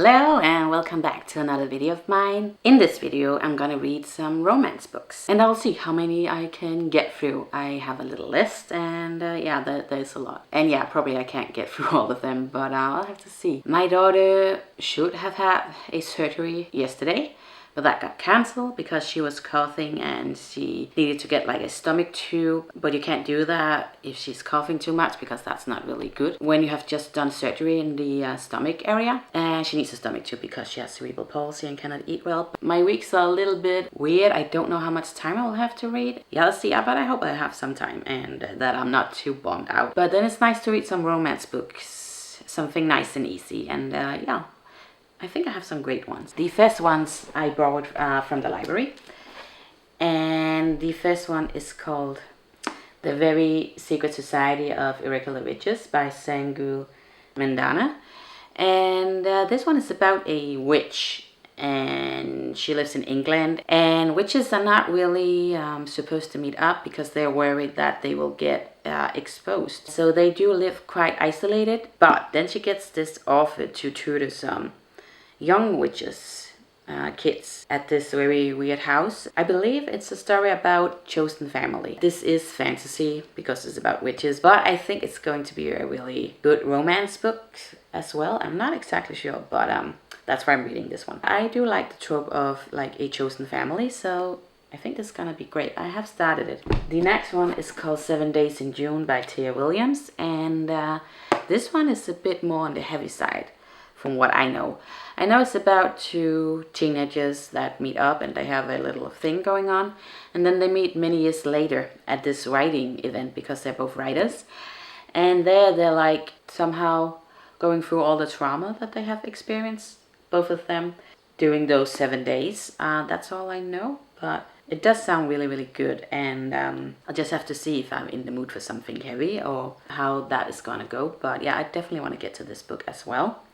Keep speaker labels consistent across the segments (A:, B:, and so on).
A: Hello and welcome back to another video of mine. In this video I'm gonna read some romance books and I'll see how many I can get through. I have a little list and yeah, there's a lot. And yeah, probably I can't get through all of them, but I'll have to see. My daughter should have had a surgery yesterday, but that got cancelled because she was coughing and she needed to get like a stomach tube. But you can't do that if she's coughing too much because that's not really good when you have just done surgery in the stomach area. And she needs a stomach tube because she has cerebral palsy and cannot eat well. But my weeks are a little bit weird. I don't know how much time I'll have to read. Yeah, let's see. But I hope I have some time and that I'm not too bummed out. But then it's nice to read some romance books. Something nice and easy. And yeah. I think I have some great ones. The first ones I borrowed from the library. And the first one is called The Very Secret Society of Irregular Witches by Sangu Mandanna. And this one is about a witch. And she lives in England. And witches are not really supposed to meet up because they're worried that they will get exposed. So they do live quite isolated. But then she gets this offer to tutor some young witches, kids at this very weird house. I believe it's a story about chosen family. This is fantasy because it's about witches, but I think it's going to be a really good romance book as well. I'm not exactly sure, but that's why I'm reading this one. I do like the trope of like a chosen family, so I think this is gonna be great. I have started it. The next one is called 7 Days in June by Talia Williams, and this one is a bit more on the heavy side from what I know. I know it's about two teenagers that meet up and they have a little thing going on. And then they meet many years later at this writing event because they're both writers. And they're like somehow going through all the trauma that they have experienced, both of them, during those 7 days. That's all I know, but it does sound really, really good. And I'll just have to see if I'm in the mood for something heavy or how that is gonna go. But yeah, I definitely want to get to this book as well.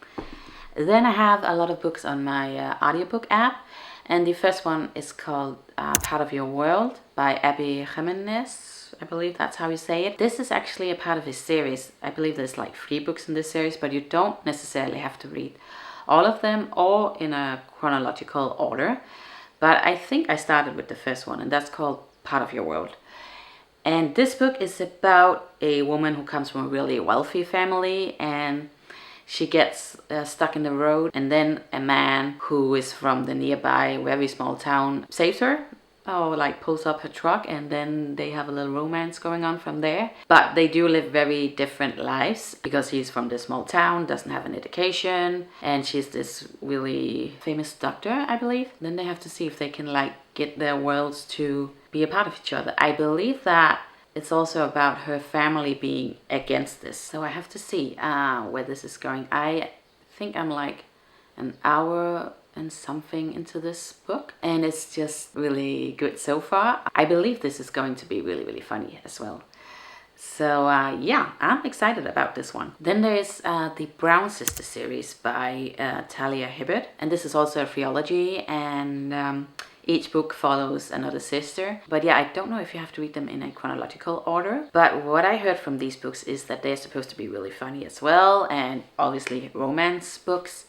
A: Then I have a lot of books on my audiobook app, and the first one is called Part of Your World by Jimenez. I believe that's how you say it. This is actually a part of his series. I believe there's like 3 books in this series, but you don't necessarily have to read all of them or in a chronological order. But I think I started with the first one, and that's called Part of Your World. And this book is about a woman who comes from a really wealthy family, and she gets stuck in the road, and then a man who is from the nearby very small town saves her, or like pulls up her truck, and then they have a little romance going on from there. But they do live very different lives because he's from this small town, doesn't have an education, and she's this really famous doctor, I believe. Then they have to see if they can like get their worlds to be a part of each other. I believe that it's also about her family being against this. So I have to see where this is going. I think I'm like an hour and something into this book, and it's just really good so far. I believe this is going to be really, really funny as well. So yeah, I'm excited about this one. Then there's the Brown Sister series by Talia Hibbert, and this is also a trilogy, and each book follows another sister. But yeah, I don't know if you have to read them in a chronological order. But what I heard from these books is that they're supposed to be really funny as well, and obviously romance books.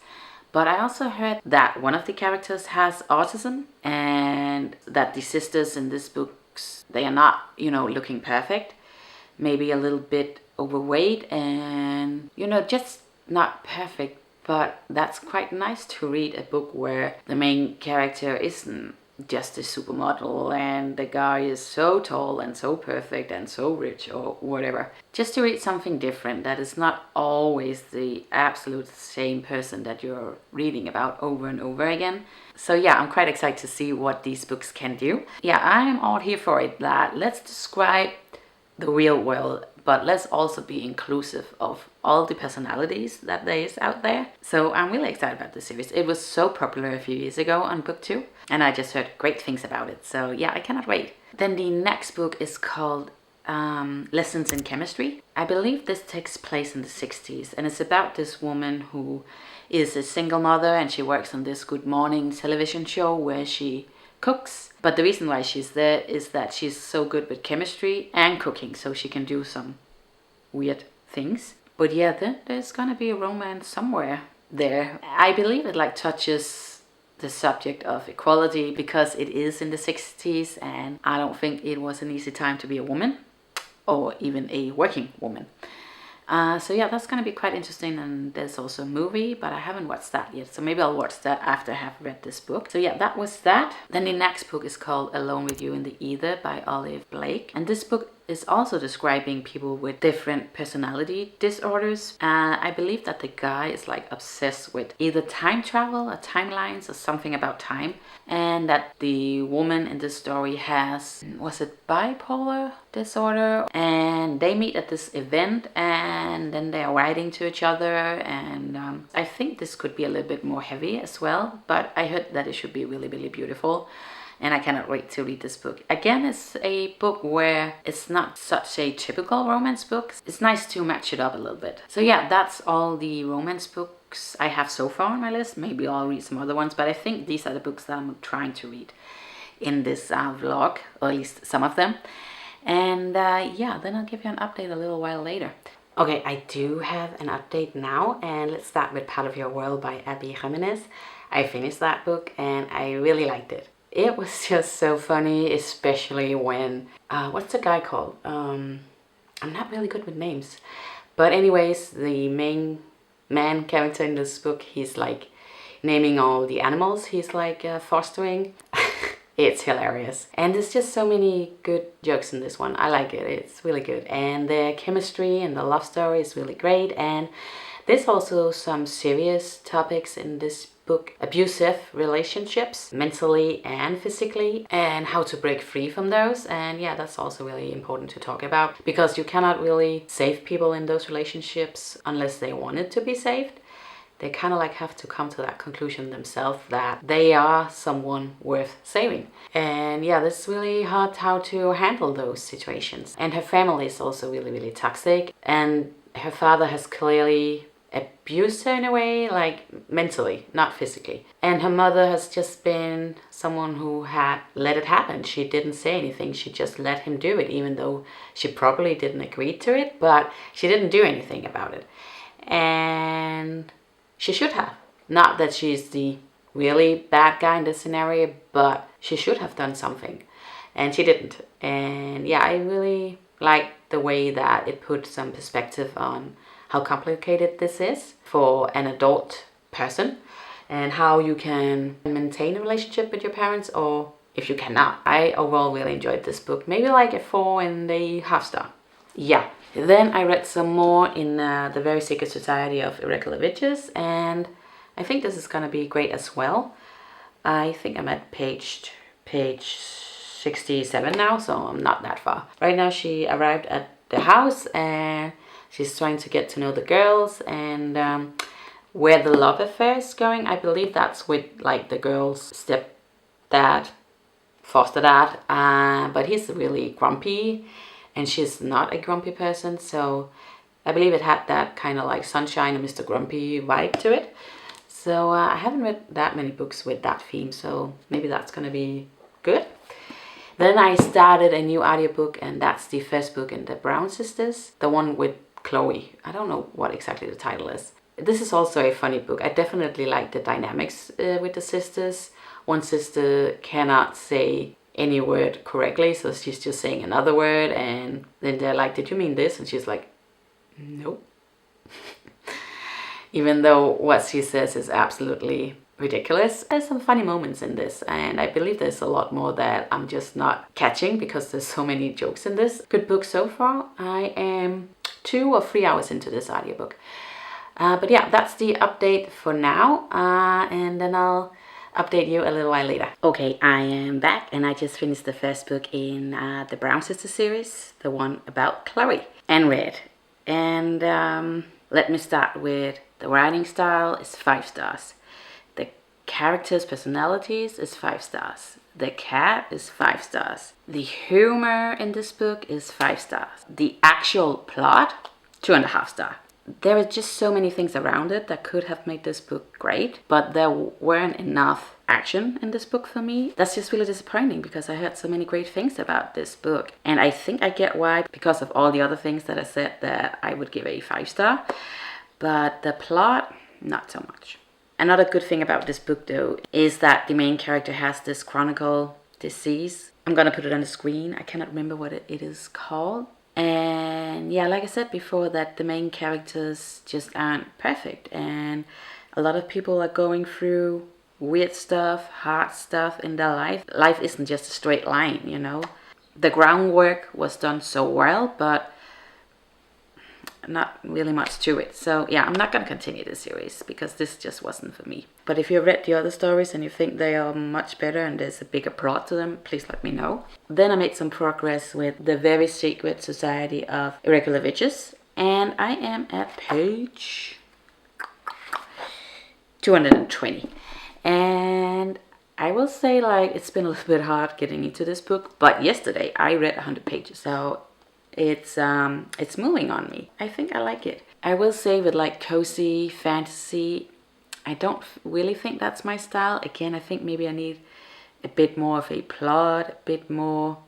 A: But I also heard that one of the characters has autism, and that the sisters in these books, they are not, you know, looking perfect. Maybe a little bit overweight and, you know, just not perfect. But that's quite nice to read a book where the main character isn't just a supermodel and the guy is so tall and so perfect and so rich or whatever. Just to read something different that is not always the absolute same person that you're reading about over and over again. So yeah, I'm quite excited to see what these books can do. Yeah, I'm all here for it. That let's describe the real world, but let's also be inclusive of all the personalities that there is out there. So I'm really excited about this series. It was so popular a few years ago on BookTube, and I just heard great things about it. So yeah, I cannot wait. Then the next book is called Lessons in Chemistry. I believe this takes place in the 60s, and it's about this woman who is a single mother, and she works on this Good Morning television show where she cooks. But the reason why she's there is that she's so good with chemistry and cooking, so she can do some weird things. But yeah, then there's gonna be a romance somewhere. there. I believe it like touches the subject of equality because it is in the 60s, and I don't think it was an easy time to be a woman or even a working woman. So yeah, that's gonna be quite interesting, and there's also a movie, but I haven't watched that yet, so maybe I'll watch that after I have read this book. So yeah, that was that. Then the next book is called Alone with You in the Ether by Olivie Blake, and this book is also describing people with different personality disorders. I believe that the guy is like obsessed with either time travel or timelines or something about time, and that the woman in this story has, was it bipolar disorder, and they meet at this event and then they are writing to each other, and I think this could be a little bit more heavy as well, but I heard that it should be really, really beautiful. And I cannot wait to read this book. Again, it's a book where it's not such a typical romance book. It's nice to match it up a little bit. So yeah, that's all the romance books I have so far on my list. Maybe I'll read some other ones, but I think these are the books that I'm trying to read in this vlog, or at least some of them. And yeah, then I'll give you an update a little while later. Okay, I do have an update now, and let's start with Part of Your World by Jimenez. I finished that book and I really liked it. It was just so funny, especially when, what's the guy called? I'm not really good with names. But anyways, the main man character in this book, he's like naming all the animals he's like fostering. It's hilarious. And there's just so many good jokes in this one. I like it, it's really good. And the chemistry and the love story is really great. And there's also some serious topics in this book. Abusive relationships, mentally and physically, and how to break free from those. And yeah, that's also really important to talk about, because you cannot really save people in those relationships unless they wanted to be saved. They kind of like have to come to that conclusion themselves that they are someone worth saving. And yeah, it's really hard how to handle those situations. And her family is also really, really toxic, and her father has clearly abused her in a way, like mentally, not physically. And her mother has just been someone who had let it happen. She didn't say anything, she just let him do it, even though she probably didn't agree to it, but she didn't do anything about it. And she should have. Not that she's the really bad guy in this scenario, but she should have done something, and she didn't. And yeah, I really like the way that it put some perspective on how complicated this is for an adult person, and how you can maintain a relationship with your parents, or if you cannot. I overall really enjoyed this book, maybe like a 4.5 star. Yeah, then I read some more in The Very Secret Society of Irregular Witches, and I think this is gonna be great as well. I think I'm at page 67 now, so I'm not that far. Right now she arrived at the house and she's trying to get to know the girls, and where the love affair is going. I believe that's with like the girl's stepdad, foster dad, but he's really grumpy and she's not a grumpy person, so I believe it had that kind of like Sunshine and Mr. Grumpy vibe to it. So I haven't read that many books with that theme, so maybe that's gonna be good. Then I started a new audiobook, and that's the first book in the Brown Sisters, the one with Chloe. I don't know what exactly the title is. This is also a funny book. I definitely like the dynamics with the sisters. One sister cannot say any word correctly, so she's just saying another word, and then they're like, did you mean this? And she's like, nope. Even though what she says is absolutely ridiculous. There's some funny moments in this, and I believe there's a lot more that I'm just not catching because there's so many jokes in this. Good book so far. I am 2 or 3 hours into this audiobook. But yeah, that's the update for now, and then I'll update you a little while later. Okay, I am back, and I just finished the first book in the Brown Sisters series, the one about Chloe, and read. And let me start with the writing style is 5 stars. The characters' personalities is 5 stars. The cat is 5 stars. The humor in this book is 5 stars. The actual plot, 2.5 stars. There are just so many things around it that could have made this book great, but there weren't enough action in this book for me. That's just really disappointing because I heard so many great things about this book. And I think I get why, because of all the other things that I said that I would give a 5 star. But the plot, not so much. Another good thing about this book though is that the main character has this chronicle disease. I'm gonna put it on the screen. I cannot remember what it is called. And yeah, like I said before, that the main characters just aren't perfect, and a lot of people are going through weird stuff, hard stuff in their life. Life isn't just a straight line, you know. The groundwork was done so well, but not really much to it. So yeah, I'm not going to continue this series because this just wasn't for me. But if you've read the other stories and you think they are much better and there's a bigger plot to them, please let me know. Then I made some progress with The Very Secret Society of Irregular Witches, and I am at page 220. And I will say, like, it's been a little bit hard getting into this book, but yesterday I read 100 pages, so it's moving on me. I think I like it. I will say with like cozy fantasy, I don't really think that's my style. Again, I think maybe I need a bit more of a plot, a bit more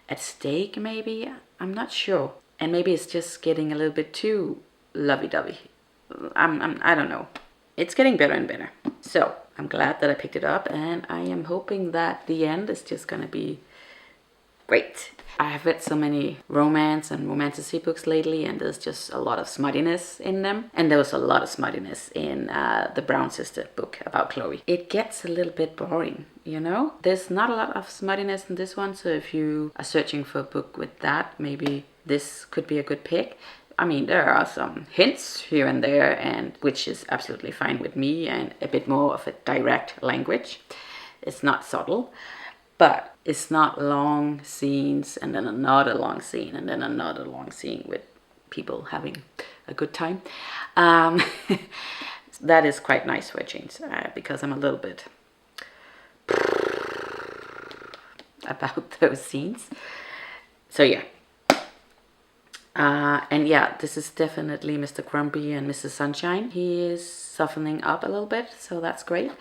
A: at stake maybe. I'm not sure. And maybe it's just getting a little bit too lovey-dovey. I don't know. It's getting better and better. So I'm glad that I picked it up, and I am hoping that the end is just gonna be great. I have read so many romance and romantasy books lately, and there's just a lot of smuttiness in them. And there was a lot of smuttiness in the Brown Sister book about Chloe. It gets a little bit boring, you know? There's not a lot of smuttiness in this one, so if you are searching for a book with that, maybe this could be a good pick. I mean, there are some hints here and there, and which is absolutely fine with me, and a bit more of a direct language. It's not subtle, but it's not long scenes and then another long scene and then another long scene with people having a good time. That is quite nice for a change, because I'm a little bit about those scenes. So yeah. And yeah, this is definitely Mr. Grumpy and Mrs. Sunshine. He is softening up a little bit, so that's great.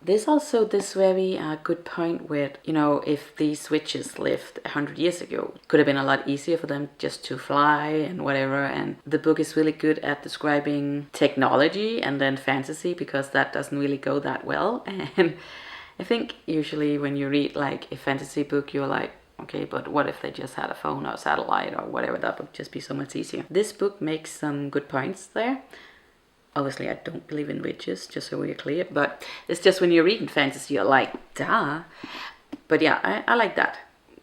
A: There's also this very good point where, you know, if these witches lived 100 years ago, it could have been a lot easier for them just to fly and whatever. And the book is really good at describing technology and then fantasy, because that doesn't really go that well. And I think usually when you read like a fantasy book, you're like, okay, but what if they just had a phone or satellite or whatever? That would just be so much easier. This book makes some good points there. Obviously, I don't believe in witches, just so we're clear. But it's just when you're reading fantasy, you're like, duh. But yeah, I like that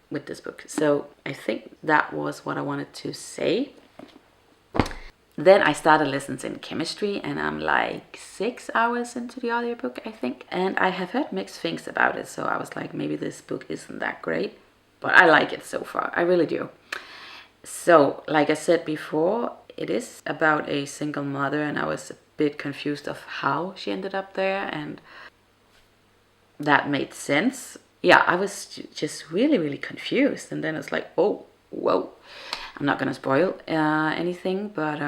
A: with this book. So I think that was what I wanted to say. Then I started lessons in chemistry, and I'm like 6 hours into the audiobook, I think. And I have heard mixed things about it, so I was like, maybe this book isn't that great. But I like it so far, I really do. So, like I said before, it is about a single mother, and I was a bit confused of how she ended up there, and that made sense. Yeah, I was just really, really confused, and then it's like, oh, whoa. I'm not gonna spoil anything, but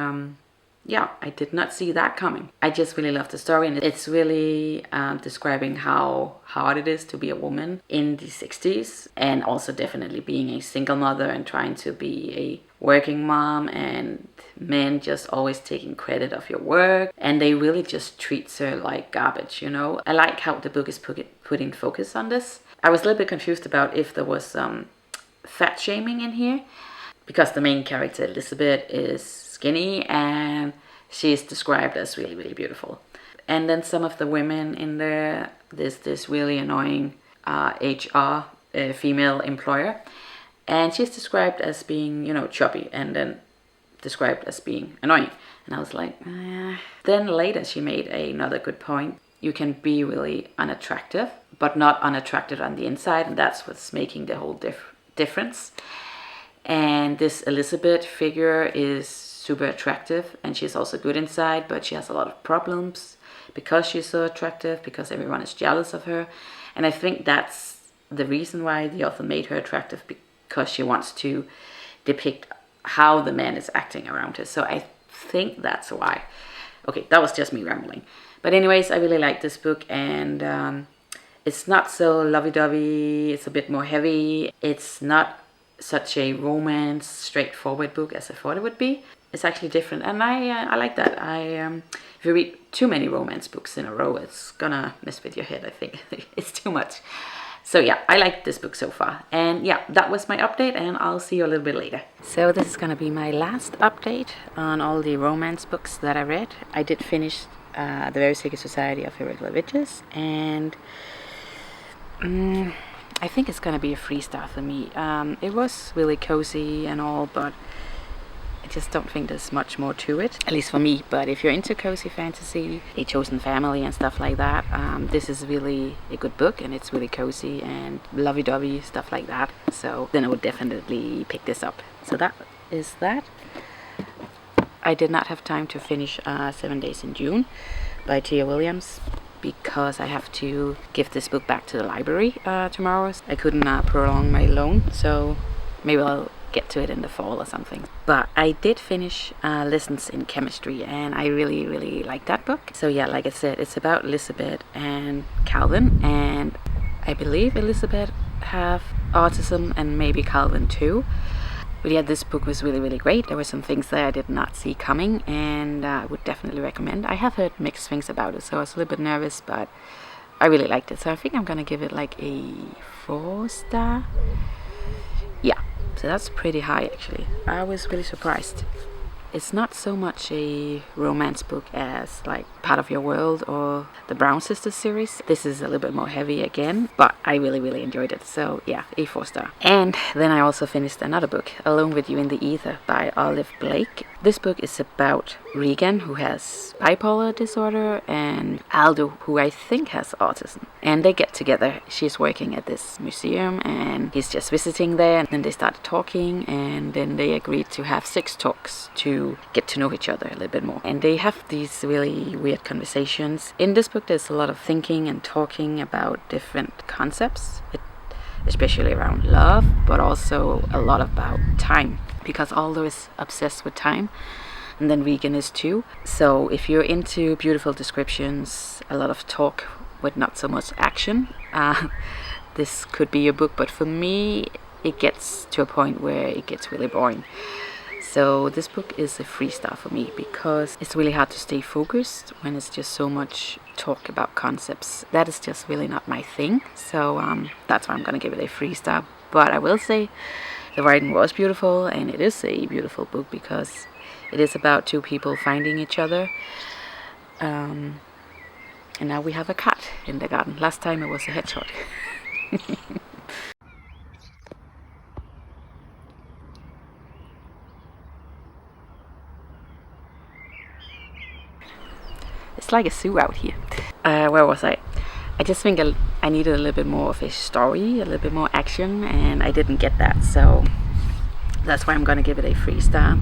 A: yeah, I did not see that coming. I just really love the story, and it's really describing how hard it is to be a woman in the 60s, and also definitely being a single mother and trying to be a working mom, and men just always taking credit of your work, and they really just treats her like garbage, you know. I like how the book is putting focus on this. I was a little bit confused about if there was some fat shaming in here, because the main character, Elizabeth, is skinny, and she's described as really, really beautiful. And then some of the women in there, there's this really annoying HR female employer, and she's described as being, you know, chubby, and then described as being annoying. And I was like, eh. Then later she made another good point. You can be really unattractive, but not unattractive on the inside, and that's what's making the whole difference. And this Elizabeth figure is super attractive, and she's also good inside, but she has a lot of problems because she's so attractive, because everyone is jealous of her. And I think that's the reason why the author made her attractive, because she wants to depict how the man is acting around her. So I think that's why. Okay, that was just me rambling. But anyways, I really like this book, and it's not so lovey-dovey. It's a bit more heavy. It's not such a romance, straightforward book as I thought it would be. It's actually different, and I like that. If you read too many romance books in a row, it's gonna mess with your head, I think. It's too much. So yeah, I like this book so far. And yeah, that was my update, and I'll see you a little bit later. So this is gonna be my last update on all the romance books that I read. I did finish The Very Secret Society of Irregular Witches, and I think it's gonna be a 3-star for me. It was really cozy and all, but I just don't think there's much more to it, at least for me. But if you're into cozy fantasy, A Chosen Family and stuff like that, this is really a good book, and it's really cozy and lovey-dovey, stuff like that. So then I would definitely pick this up. So that is that. I did not have time to finish 7 Days in June by Tia Williams, because I have to give this book back to the library tomorrow. I couldn't prolong my loan, so maybe I'll get to it in the fall or something. But I did finish Lessons in Chemistry, and I really like that book. So yeah, like I said, it's about Elizabeth and Calvin, and I believe Elizabeth have autism and maybe Calvin too. But yeah, this book was really great. There were some things that I did not see coming, and I would definitely recommend. I have heard mixed things about it, so I was a little bit nervous, but I really liked it. So I think I'm gonna give it like a 4-star. Yeah, so that's pretty high actually. I was really surprised. It's not so much a romance book as like Part of Your World or the Brown Sisters series. This is a little bit more heavy again, but I really enjoyed it. So yeah, a 4-star. And then I also finished another book, Alone with You in the Ether by Olive Blake. This book is about Regan, who has bipolar disorder, and Aldo, who I think has autism. And they get together. She's working at this museum and he's just visiting there, and then they started talking, and then they agreed to have 6 talks to get to know each other a little bit more. And they have these really weird conversations. In this book there's a lot of thinking and talking about different concepts, especially around love, but also a lot about time, because Aldo is obsessed with time, and then Regan is too. So if you're into beautiful descriptions, a lot of talk with not so much action, this could be your book. But for me, it gets to a point where it gets really boring. So this book is a 3-star for me, because it's really hard to stay focused when it's just so much talk about concepts. That is just really not my thing. So that's why I'm gonna give it a 3-star. But I will say the writing was beautiful, and it is a beautiful book because it is about 2 people finding each other. And now we have a cat in the garden. Last time it was a hedgehog. It's like a zoo out here. Where was I? I just think I needed a little bit more of a story, a little bit more action, and I didn't get that. So that's why I'm gonna give it a 3-star.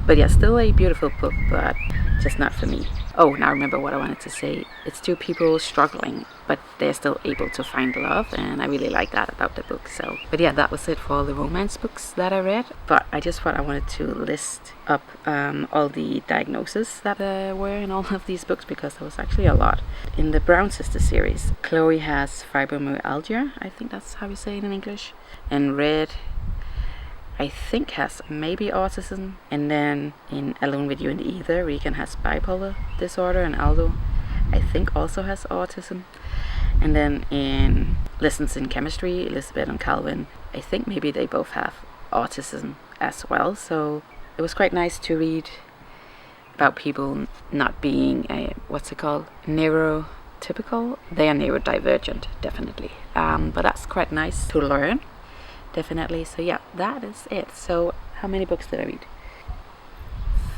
A: But yeah, still a beautiful book, but just not for me. Oh, now I remember what I wanted to say. It's 2 people struggling, but they're still able to find love, and I really like that about the book. So, but yeah, that was it for all the romance books that I read. But I just thought I wanted to list up all the diagnoses that were in all of these books, because there was actually a lot. In the Brown Sisters series, Chloe has fibromyalgia, I think that's how you say it in English, and Red, I think, has maybe autism. And then in Alone with You in the Ether, Regan has bipolar disorder, and Aldo, I think, also has autism. And then in Lessons in Chemistry, Elizabeth and Calvin, I think maybe they both have autism as well. So it was quite nice to read about people not being what's it called, neurotypical. They are neurodivergent, definitely. But that's quite nice to learn. Definitely. So yeah, that is it. So how many books did I read?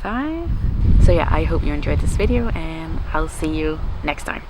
A: 5. So yeah, I hope you enjoyed this video, and I'll see you next time.